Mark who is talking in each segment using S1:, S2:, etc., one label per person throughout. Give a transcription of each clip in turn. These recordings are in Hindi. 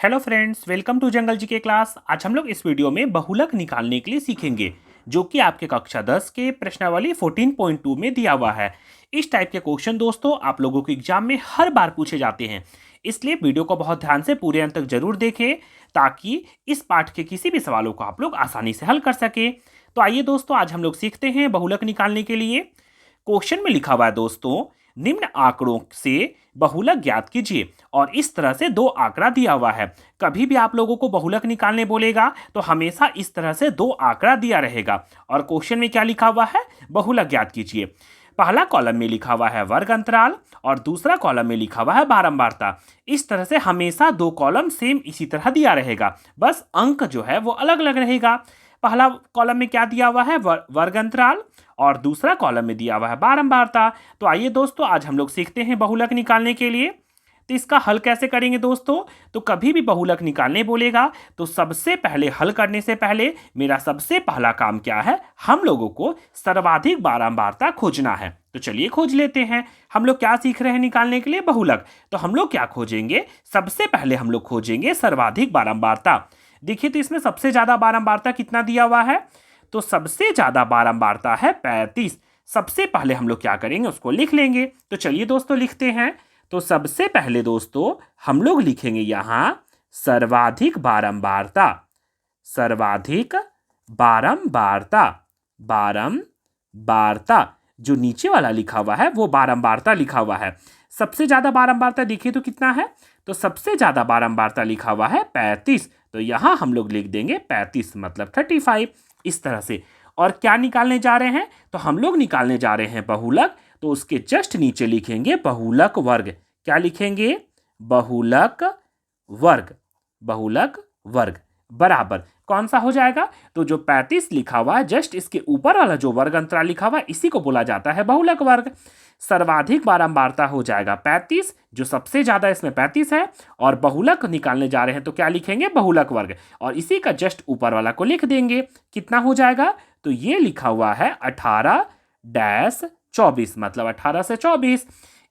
S1: हेलो फ्रेंड्स, वेलकम टू जंगल जी के क्लास। आज हम लोग इस वीडियो में बहुलक निकालने के लिए सीखेंगे, जो कि आपके कक्षा 10 के प्रश्नावली 14.2 में दिया हुआ है। इस टाइप के क्वेश्चन दोस्तों आप लोगों के एग्जाम में हर बार पूछे जाते हैं, इसलिए वीडियो को बहुत ध्यान से पूरे अंत तक जरूर देखें, ताकि इस पाठ के किसी भी सवालों को आप लोग आसानी से हल कर सके। तो आइए दोस्तों, आज हम लोग सीखते हैं बहुलक निकालने के लिए। क्वेश्चन में लिखा हुआ है दोस्तों, निम्न आंकड़ों से बहुलक ज्ञात कीजिए। और इस तरह से दो आंकड़ा दिया हुआ है। कभी भी आप लोगों को बहुलक निकालने बोलेगा तो हमेशा इस तरह से दो आंकड़ा दिया रहेगा। और क्वेश्चन में क्या लिखा हुआ है, बहुलक ज्ञात कीजिए। पहला कॉलम में लिखा हुआ है वर्ग अंतराल और दूसरा कॉलम में लिखा हुआ है बारंबारता। इस तरह से हमेशा दो कॉलम सेम इसी तरह दिया रहेगा, बस अंक जो है वो अलग अलग रहेगा। पहला कॉलम में क्या दिया हुआ है, वर्ग अंतराल, और दूसरा कॉलम में दिया हुआ है बारंबारता। तो आइए दोस्तों, आज हम लोग सीखते हैं बहुलक निकालने के लिए। तो इसका हल कैसे करेंगे दोस्तों, तो कभी भी बहुलक निकालने बोलेगा तो सबसे पहले हल करने से पहले मेरा सबसे पहला काम क्या है, हम लोगों को सर्वाधिक बारंबारता खोजना है। तो चलिए खोज लेते हैं। हम लोग क्या सीख रहे हैं निकालने के लिए, बहुलक। तो हम लोग क्या खोजेंगे, सबसे पहले हम लोग खोजेंगे सर्वाधिक बारंबारता। देखिए तो इसमें सबसे ज्यादा बारंबारता कितना दिया हुआ है, तो सबसे ज्यादा बारंबारता है 35। सबसे पहले हम लोग क्या करेंगे, उसको लिख लेंगे। तो चलिए दोस्तों लिखते हैं। तो सबसे पहले दोस्तों हम लोग लिखेंगे यहां सर्वाधिक बारंबारता। सर्वाधिक बारंबारता, बारंबारता जो नीचे वाला लिखा हुआ है वो बारंबारता लिखा हुआ है। सबसे ज्यादा बारंबारता देखिए तो कितना है, तो सबसे ज्यादा बारंबारता लिखा हुआ है 35। तो यहां हम लोग लिख देंगे 35 मतलब 35, इस तरह से। और क्या निकालने जा रहे हैं, तो हम लोग निकालने जा रहे हैं बहुलक। तो उसके जस्ट नीचे लिखेंगे बहुलक वर्ग। क्या लिखेंगे, बहुलक वर्ग। बहुलक वर्ग बराबर कौन सा हो जाएगा, तो जो 35 लिखा हुआ है जस्ट इसके ऊपर वाला जो वर्ग अंतराल लिखा हुआ है इसी को बोला जाता है बहुलक वर्ग। सर्वाधिक बारंबारता हो जाएगा 35, जो सबसे ज्यादा इसमें 35 है। और बहुलक निकालने जा रहे हैं तो क्या लिखेंगे, बहुलक वर्ग, और इसी का जस्ट ऊपर वाला को लिख देंगे। कितना हो जाएगा, तो ये लिखा हुआ है 18-24 मतलब 18 से 24।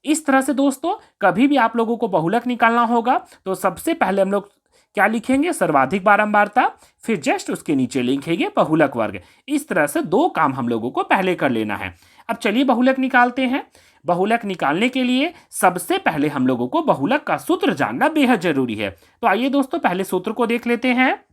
S1: इस तरह से दोस्तों कभी भी आप लोगों को बहुलक निकालना होगा तो सबसे पहले हम लोग क्या लिखेंगे, सर्वाधिक बारंबारता, फिर जस्ट उसके नीचे लिखेंगे बहुलक वर्ग। इस तरह से दो काम हम लोगों को पहले कर लेना है। अब चलिए बहुलक निकालते हैं। बहुलक निकालने के लिए सबसे पहले हम लोगों को बहुलक का सूत्र जानना बेहद जरूरी है। तो आइए दोस्तों पहले सूत्र को देख लेते हैं।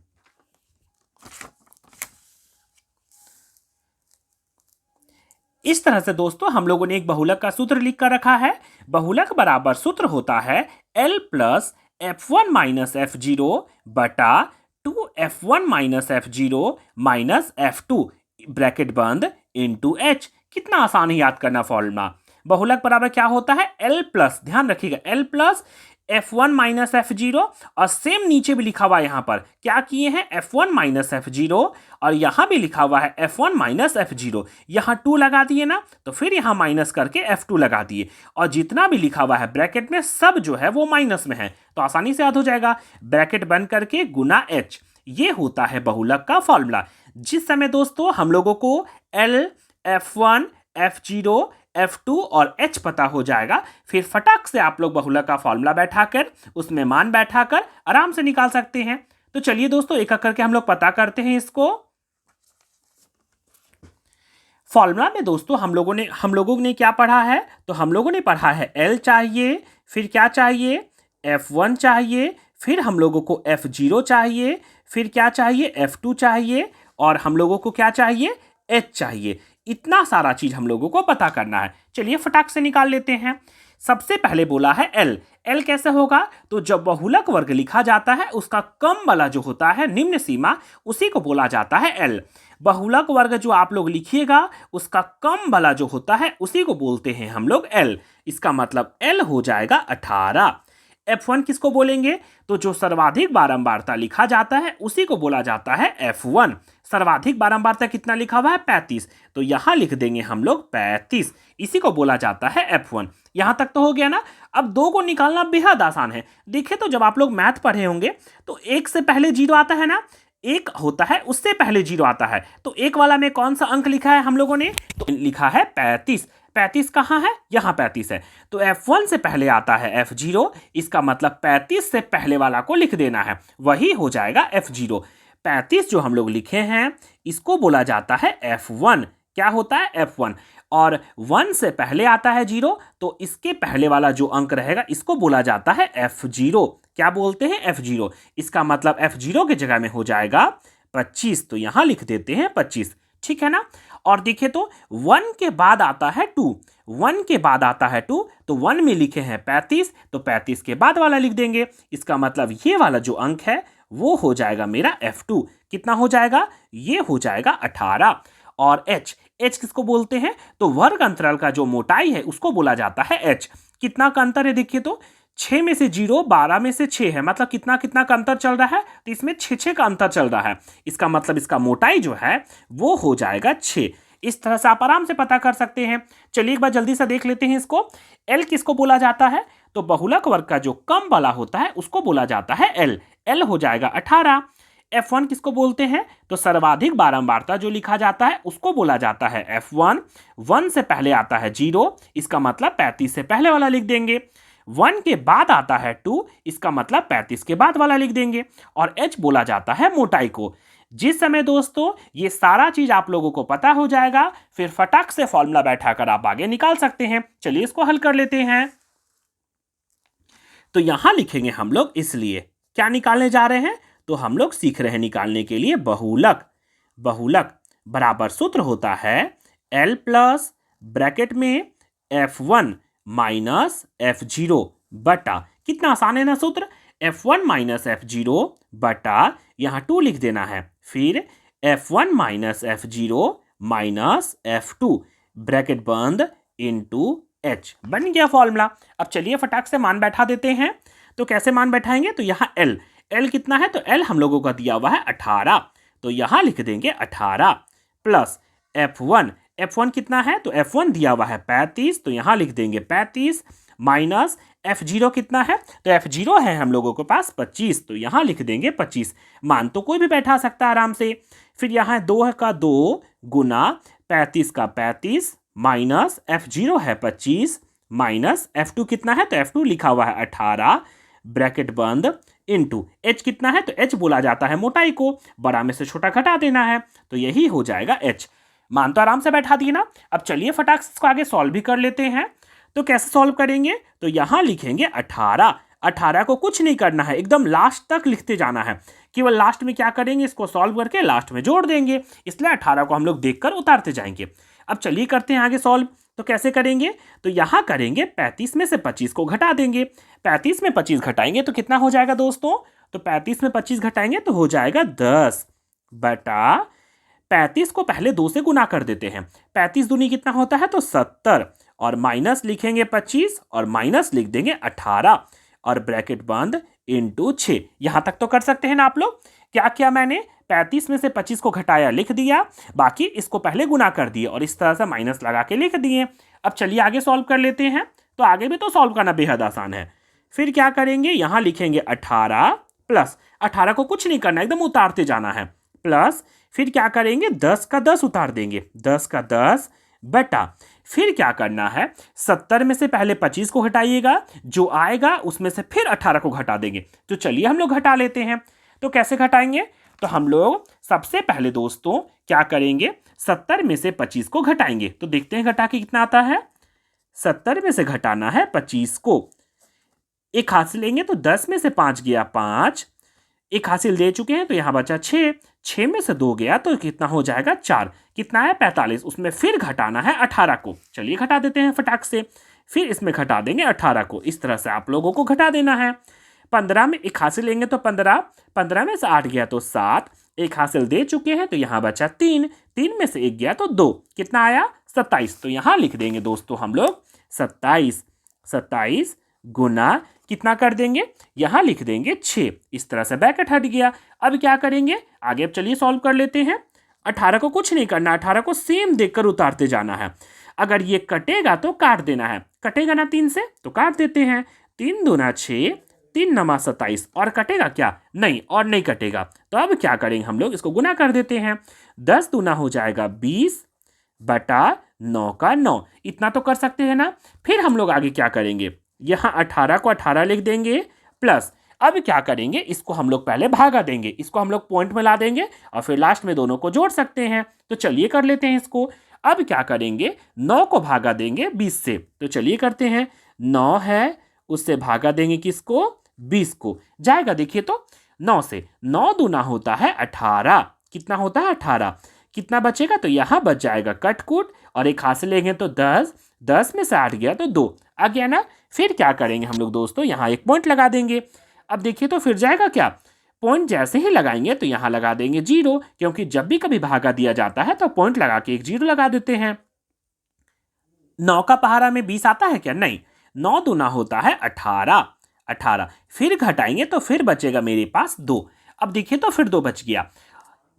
S1: इस तरह से दोस्तों हम लोगों ने एक बहुलक का सूत्र लिख कर रखा है। बहुलक बराबर सूत्र होता है L plus F1 minus F0 बटा 2F1 minus F0 minus F2 bracket बंद इंटू H। कितना आसान है याद करना फॉर्मूला। बहुलक बराबर क्या होता है, L प्लस, ध्यान रखिएगा, L plus F1 minus F0, और सेम नीचे भी लिखा हुआ है, यहां पर क्या किए हैं, F1 माइनस F0, और यहां भी लिखा हुआ है F1 माइनस F0। यहां 2 लगा दिए ना, तो फिर यहां माइनस करके F2 लगा दिए, और जितना भी लिखा हुआ है ब्रैकेट में सब जो है वो माइनस में है, तो आसानी से याद हो जाएगा। ब्रैकेट बंद करके गुना H, ये होता है बहुलक का फॉर्मूला। जिस समय दोस्तों हम लोगों को L, F1, F0, F2 और H पता हो जाएगा, फिर फटाक से आप लोग बहुलक का फॉर्मूला बैठाकर उसमें मान बैठाकर आराम से निकाल सकते हैं। तो चलिए दोस्तों एक एक करके हम लोग पता करते हैं इसको। फॉर्मूला में दोस्तों हम लोगों ने क्या पढ़ा है, तो हम लोगों ने पढ़ा है L चाहिए, फिर क्या चाहिए, F1 चाहिए, फिर हम लोगों को F0 चाहिए, फिर क्या चाहिए, F2 चाहिए, और हम लोगों को क्या चाहिए, H चाहिए। इतना सारा चीज हम लोगों को पता करना है। चलिए फटाक से निकाल लेते हैं। सबसे पहले बोला है L। L कैसे होगा, तो जब बहुलक वर्ग लिखा जाता है उसका कम वाला जो होता है निम्न सीमा, उसी को बोला जाता है L। बहुलक वर्ग जो आप लोग लिखिएगा उसका कम वाला जो होता है उसी को बोलते हैं हम लोग L। इसका मतलब L हो जाएगा 18। F1 किसको बोलेंगे, तो जो सर्वाधिक बारंबारता लिखा जाता है उसी को बोला जाता है F1। सर्वाधिक बारंबारता कितना लिखा हुआ है, 35, तो यहां लिख देंगे हम लोग 35, इसी को बोला जाता है F1। यहां तक तो हो गया ना। अब दो को निकालना बेहद आसान है। देखिए तो जब आप लोग मैथ पढ़े होंगे तो एक से पहले जीरो आता है ना, एक होता है उससे पहले जीरो आता है। तो एक वाला में कौन सा अंक लिखा है हम लोगों ने? तो लिखा है 35। 35 कहाँ है? यहाँ 35 है। तो F1 से पहले आता है F0, इसका मतलब 35 से पहले वाला को लिख देना है, वही हो जाएगा F0। 35 जो हम लोग लिखे हैं इसको बोला जाता है F1। क्या होता है? F1। और 1 से पहले आता है 0, तो इसके पहले वाला जो अंक रहेगा इसको बोला जाता है F0। क्या बोलते हैं? F0। इसका मतलब F0 की जगह में हो जाएगा 25, तो यहां लिख देते हैं 25। ठीक है ना? और देखिए तो 1 के बाद आता है 2। 1 के बाद आता है 2, तो 1 में लिखे हैं 35, तो 35 के बाद वाला लिख देंगे। इसका मतलब ये वाला जो अंक है वो हो जाएगा मेरा F2। कितना हो जाएगा? ये हो जाएगा 18। और H किसको बोलते हैं? तो वर्ग अंतराल का जो मोटाई है उसको बोला जाता है H। कितना का अंतर है देखिए तो, 6 में से 0, 12 में से 6 है, मतलब कितना कितना का अंतर चल रहा है? तो इसमें 6 का अंतर चल रहा है। इसका मतलब इसका मोटाई जो है वो हो जाएगा 6। इस तरह से आप आराम से पता कर सकते हैं। चलिए एक बार जल्दी से देख लेते हैं इसको। L किसको बोला जाता है? तो बहुलक वर्ग का जो कम वाला होता है उसको बोला जाता है L। L हो जाएगा 18। F1 किसको बोलते हैं? तो सर्वाधिक बारंबारता जो लिखा जाता है उसको बोला जाता है F1। 1 से पहले आता है 0, इसका मतलब 35 से पहले वाला लिख देंगे। 1 के बाद आता है 2, इसका मतलब 35 के बाद वाला लिख देंगे। और H बोला जाता है मोटाई को। जिस समय दोस्तों ये सारा चीज आप लोगों को पता हो जाएगा, फिर फटाक से फॉर्मूला बैठाकर आप आगे निकाल सकते हैं। चलिए इसको हल कर लेते हैं। तो यहां लिखेंगे हम लोग, इसलिए क्या निकालने जा रहे हैं? तो हम लोग सीख रहे हैं निकालने के लिए बहुलक। बहुलक बराबर सूत्र होता है L प्लस ब्रैकेट में F1 माइनस F0 बटा, कितना आसान है ना सूत्र, F1 माइनस F0 बटा, यहाँ 2 लिख देना है, फिर F1 minus F0 minus F2 bracket बंद इंटू H। बन गया फॉर्मूला। अब चलिए फटाक से मान बैठा देते हैं। तो कैसे मान बैठाएंगे? तो यहाँ L कितना है? तो L हम लोगों का दिया हुआ है 18, तो यहां लिख देंगे 18 प्लस F1 कितना है? तो F1 दिया हुआ है 35, तो यहां लिख देंगे 35 माइनस F0 कितना है? तो F0 है हम लोगों के पास 25, तो यहां लिख देंगे 25। मान तो कोई भी बैठा सकता है आराम से। फिर यहां 2 का 2 गुना 35 का 35 माइनस F0 है 25 माइनस F2 कितना है? तो F2 लिखा हुआ है 18 ब्रैकेट बंद इंटू H कितना है? तो H बोला जाता है मोटाई को, बड़ा में से छोटा घटा देना है, तो यही हो जाएगा H। मान तो आराम से बैठा दिए ना। अब चलिए फटाक से इसको आगे सॉल्व भी कर लेते हैं। तो कैसे सॉल्व करेंगे? तो यहां लिखेंगे 18। 18 को कुछ नहीं करना है, एकदम लास्ट तक लिखते जाना है। केवल लास्ट में क्या करेंगे? इसको सॉल्व करके लास्ट में जोड़ देंगे, इसलिए 18 को हम लोग देखकर उतारते जाएंगे। अब चलिए करते हैं आगे सॉल्व। तो कैसे करेंगे? तो यहां करेंगे 35 में से 25 को घटा देंगे। 35 में 25 घटाएंगे तो कितना हो जाएगा दोस्तों? तो 35 में 25 घटाएंगे तो हो जाएगा 10 बटा 35 को पहले 2 से गुना कर देते हैं। 35 दूनी कितना होता है? तो 70, और माइनस लिखेंगे 25 और माइनस लिख देंगे 18 और ब्रैकेट बंद इंटू 6। यहां तक तो कर सकते हैं ना आप लोग। क्या किया मैंने? 35 में से 25 को घटाया, लिख दिया, बाकी इसको पहले गुना कर दिए और इस तरह से माइनस लगा के लिख दिए। अब चलिए आगे सॉल्व कर लेते हैं। तो आगे भी तो सॉल्व करना बेहद आसान है। फिर क्या करेंगे? यहां लिखेंगे 18 प्लस, 18 को कुछ नहीं करना, एकदम उतारते जाना है, प्लस फिर क्या करेंगे? 10 का 10 उतार देंगे, 10 का 10 बटा, फिर क्या करना है? 70 में से पहले 25 को घटाइएगा, जो आएगा उसमें से फिर 18 को घटा देंगे। तो चलिए हम लोग घटा लेते हैं। तो कैसे घटाएंगे? तो हम लोग सबसे पहले दोस्तों क्या करेंगे? 70 में से 25 को घटाएंगे। तो देखते हैं घटा के कितना आता है। 70 में से घटाना है 25 को, एक हासिल लेंगे तो 10 में से 5 गया 5, एक हासिल दे चुके हैं तो यहां बचा 6, 6 में से 2 गया तो कितना हो जाएगा? 4, कितना है? 45। उसमें फिर घटाना है 18 को। चलिए घटा देते हैं फटाक से। फिर इसमें घटा देंगे 18 को। इस तरह से आप लोगों को घटा देना है। 15 में एक हासिल लेंगे तो 15, 15 में से 8 गया तो 7, एक हासिल दे चुके हैं तो यहां बचा 3, 3 में से 1 गया तो 2, कितना आया? 27। तो यहां लिख देंगे दोस्तों हम लोग 27, 27 गुना कितना कर देंगे? यहां लिख देंगे 6। इस तरह से ब्रैकेट हट गया। अब क्या करेंगे आगे? अब चलिए सॉल्व कर लेते हैं। 18 को कुछ नहीं करना, 18 को सेम देखकर उतारते जाना है। अगर ये कटेगा तो काट देना है, कटेगा ना 3 से, तो काट देते हैं। 3 दूना 6, 3 नमा 27, और कटेगा क्या? नहीं, और नहीं कटेगा। तो अब क्या करेंगे हम लोग, इसको गुना कर देते हैं। 10 दूना हो जाएगा 20 बटा 9 का 9, इतना तो कर सकते हैं ना। फिर हम लोग आगे क्या करेंगे, यहाँ 18 को 18 लिख देंगे प्लस, अब क्या करेंगे, इसको हम लोग पहले भागा देंगे, इसको हम लोग पॉइंट में ला देंगे और फिर लास्ट में दोनों को जोड़ सकते हैं। तो चलिए कर लेते हैं इसको। अब क्या करेंगे, 9 को भागा देंगे 20 से, तो चलिए करते हैं। 9 है, उससे भागा देंगे किसको, 20 को, जाएगा देखिए तो 9 से। 9 दूना होता है 18, कितना होता है 18, कितना बचेगा, तो यहाँ बच जाएगा कटकुट और एक हाथ से लेंगे तो 10, 10 में से 8 गया तो 2 आ गया ना। फिर क्या करेंगे हम लोग दोस्तों, यहाँ एक पॉइंट लगा देंगे। अब देखिए तो फिर जाएगा क्या, पॉइंट जैसे ही लगाएंगे तो यहाँ लगा देंगे 0, क्योंकि जब भी कभी भागा दिया जाता है तो पॉइंट लगा के एक 0 लगा देते हैं। 9 का पहाड़ा में 20 आता है क्या, नहीं। 9 दूना होता है 18, 18 फिर घटाएंगे तो फिर बचेगा मेरे पास 2। अब देखिए तो फिर 2 बच गया।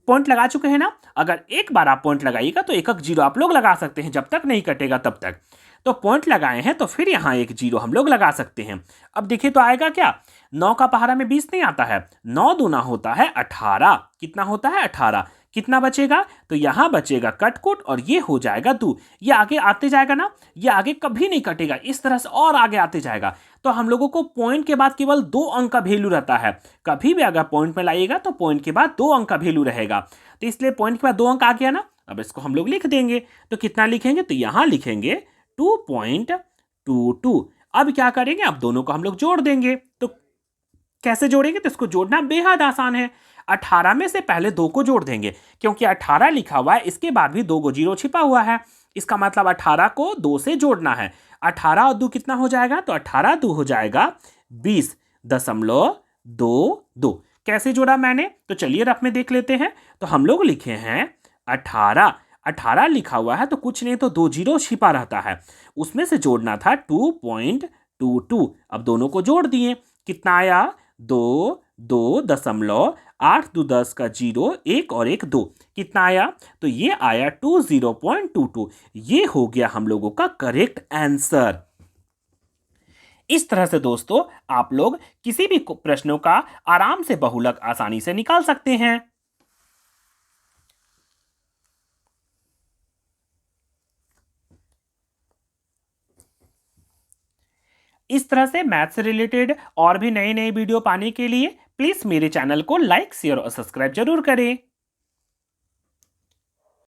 S1: पॉइंट लगा चुके हैं ना, अगर एक बार आप पॉइंट लगाइएगा तो एक जीरो आप लोग लगा सकते हैं, जब तक नहीं कटेगा तब तक। तो पॉइंट लगाए हैं तो फिर यहाँ एक जीरो हम लोग लगा सकते हैं। अब देखिए तो आएगा क्या, 9 का पहाड़ा में 20 नहीं आता है, 9 दूना होता है 18, कितना होता है 18, कितना बचेगा, तो यहाँ बचेगा कटकुट और ये हो जाएगा 2। ये आगे आते जाएगा ना, ये आगे कभी नहीं कटेगा, इस तरह से और आगे आते जाएगा। तो हम लोगों को पॉइंट के बाद केवल 2 अंक का वैल्यू रहता है, कभी भी अगर पॉइंट में लाइएगा तो पॉइंट के बाद 2 अंक का वैल्यू रहेगा। तो इसलिए पॉइंट के बाद 2 अंक आ गया ना, अब इसको हम लोग लिख देंगे। तो कितना लिखेंगे, तो यहाँ लिखेंगे 2.22। अब क्या करेंगे, अब दोनों को हम लोग जोड़ देंगे। तो कैसे जोड़ेंगे, तो इसको जोड़ना बेहद आसान है। 18 में से पहले 2 को जोड़ देंगे, क्योंकि 18 लिखा हुआ है, इसके बाद भी 2 को जीरो छिपा हुआ है, इसका मतलब 18 को 2 से जोड़ना है। 18 और 2 कितना हो जाएगा, तो 18 2 हो जाएगा 20.22। कैसे जोड़ा मैंने, तो चलिए रफ में देख लेते हैं। तो हम लोग लिखे हैं 18, 18 लिखा हुआ है तो कुछ नहीं तो 2 जीरो छिपा रहता है, उसमें से जोड़ना था 2.22। अब दोनों को जोड़ दिए, कितना आया, 2, 2.8, 2 10 का 0, 1 और 1 2, कितना आया, तो ये आया 20.22। ये हो गया हम लोगों का करेक्ट आंसर। इस तरह से दोस्तों आप लोग किसी भी प्रश्नों का आराम से बहुलक आसानी से निकाल सकते हैं। इस तरह से मैथ से रिलेटेड और भी नए नए वीडियो पाने के लिए प्लीज मेरे चैनल को लाइक शेयर और सब्सक्राइब जरूर करें।